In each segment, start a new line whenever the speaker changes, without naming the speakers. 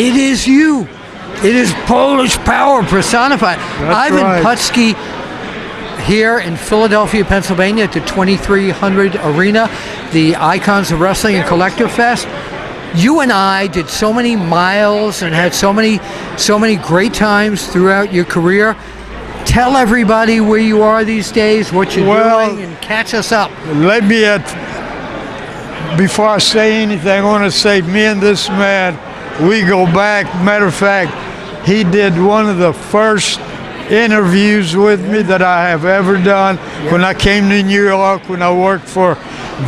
It is you. It is Polish power personified.
That's
Ivan
right.
Putski here in Philadelphia, Pennsylvania at the 2300 Arena, the Icons of Wrestling and Collector Fest. You and I did so many miles and had so many great times throughout your career. Tell everybody where you are these days, what you're doing, and catch us up.
Let me before I say anything, I want to say me and this man, we go back. Matter of fact, he did one of the first interviews with me that I have ever done when I came to New York, when I worked for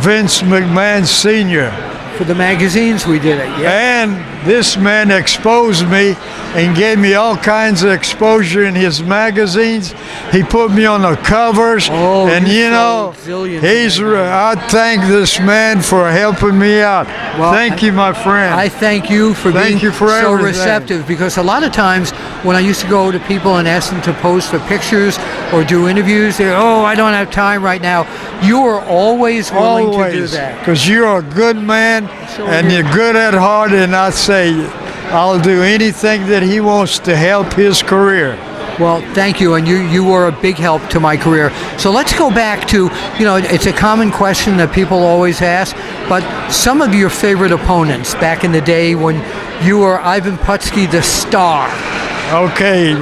Vince McMahon Sr.
For the magazines, we did it. Yeah.
And this man exposed me and gave me all kinds of exposure in his magazines. He put me on the covers, and you know, I thank this man for helping me out. Well, thank you, my friend.
I thank you for being so receptive, because a lot of times when I used to go to people and ask them to pose for pictures or do interviews, they I don't have time right now. You are always willing to do that.
Because you're a good man, and you're good at heart, and I say I'll do anything that he wants to help his career.
Well, thank you, and you were a big help to my career. So let's go back to, it's a common question that people always ask, but some of your favorite opponents back in the day when you were Ivan Putski, the star.
Okay,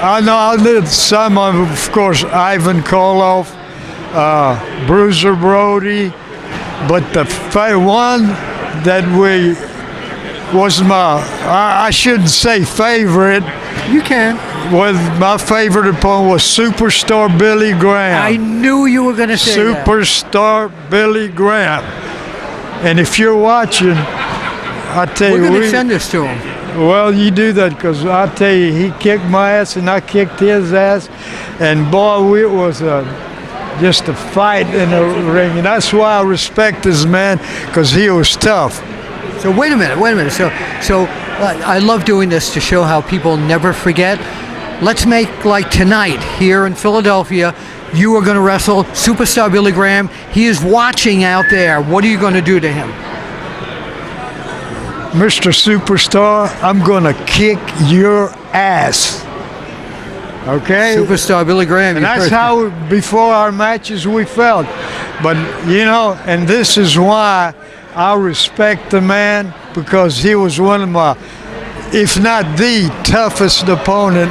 I know I did some of course, Ivan Koloff, Bruiser Brody, but the one that was I shouldn't say favorite.
You can.
My favorite opponent was Superstar Billy Graham.
I knew you were going to say
Superstar Billy Graham. And if you're watching, I tell you,
we're going to send this to him.
Well, you do that, because I tell you, he kicked my ass and I kicked his ass, and boy, it was just a fight in the ring, and that's why I respect this man, because he was tough.
So wait a minute. So I love doing this to show how people never forget. Let's make like tonight here in Philadelphia. You are going to wrestle Superstar Billy Graham. He is watching out there. What are you going to do to him?
Mr. Superstar, I'm going to kick your ass. Okay?
Superstar Billy Graham.
And that's how before our matches we felt. But, and this is why I respect the man, because he was one of my, if not the toughest opponent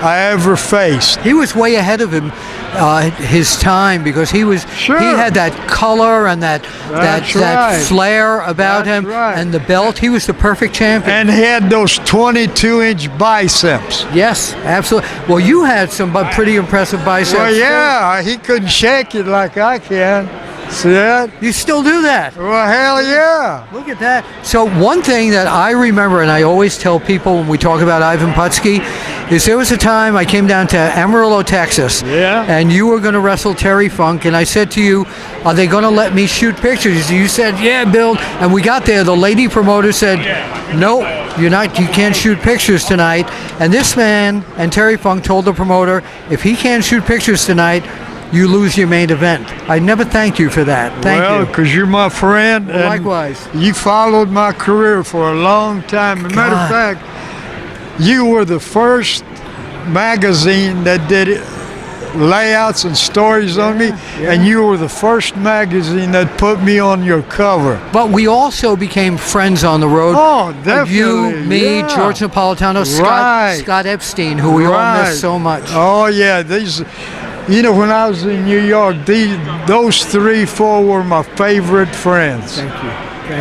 I ever faced.
He was way ahead of his time, because he had that color and that flair about him, and the belt. He was the perfect champion.
And he had those 22-inch biceps.
Yes, absolutely. Well, you had some pretty impressive biceps.
Well, yeah, he couldn't shake it like I can. See that?
You still do that?
Well, hell yeah.
Look at that. So one thing that I remember, and I always tell people when we talk about Ivan Putski, is there was a time I came down to Amarillo, Texas, and you were going to wrestle Terry Funk, and I said to you, are they going to let me shoot pictures? You said, yeah, Bill. And we got there. The lady promoter said, no, you can't shoot pictures tonight. And this man and Terry Funk told the promoter, if he can't shoot pictures tonight, you lose your main event. I never thanked you for that. Thank you.
Well, because you're my friend.
Well, likewise.
You followed my career for a long time. As a matter of fact, you were the first magazine that did layouts and stories on me, and you were the first magazine that put me on your cover.
But we also became friends on the road.
Oh, definitely.
You, me, George Napolitano, Scott Epstein, who we all miss so much.
Oh, yeah. When I was in New York, those 3-4 were my favorite friends.
Thank you.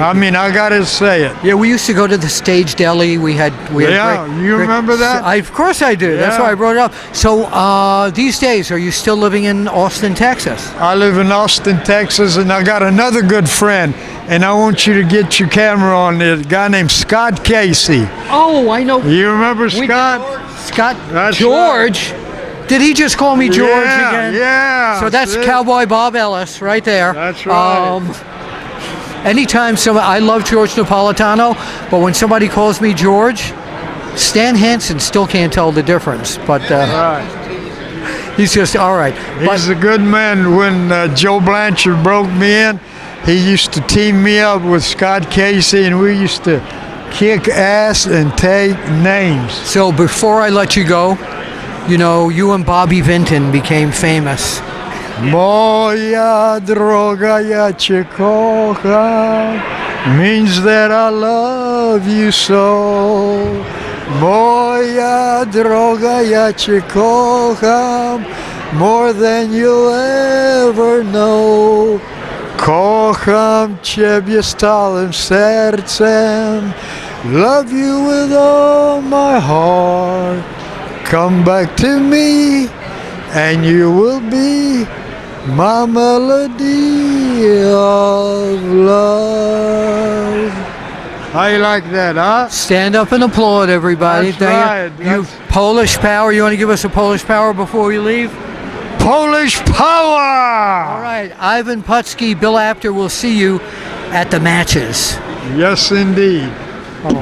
I mean, I gotta say it.
Yeah, we used to go to the Stage Deli. We had
you remember that?
Of course I do. Yeah. That's why I brought it up. So these days, are you still living in Austin, Texas?
I live in Austin, Texas, and I got another good friend, and I want you to get your camera on there. A guy named Scott Casey.
Oh, I know.
You remember Scott?
Scott.
That's
George.
Right.
Did he just call me George again?
Yeah.
So that's Cowboy Bob Ellis right there.
That's right.
Anytime I love George Napolitano, but when somebody calls me George, Stan Hansen still can't tell the difference. But he's just all right.
He's a good man. When Joe Blanchard broke me in, he used to team me up with Scott Casey, and we used to kick ass and take names.
So before I let you go, you know, you and Bobby Vinton became famous.
Moja droga, ja cię kocham, means that I love you so. Moja droga, ja cię kocham, more than you'll ever know. Kocham ciebie z całym sercem, love you with all my heart. Come back to me and you will be my melody of love. How you like that, huh?
Stand up and applaud, everybody.
That's right.
You Polish power. You want to give us a Polish power before we leave?
Polish power!
All right, Ivan Putski, Bill Apter will see you at the matches.
Yes, indeed.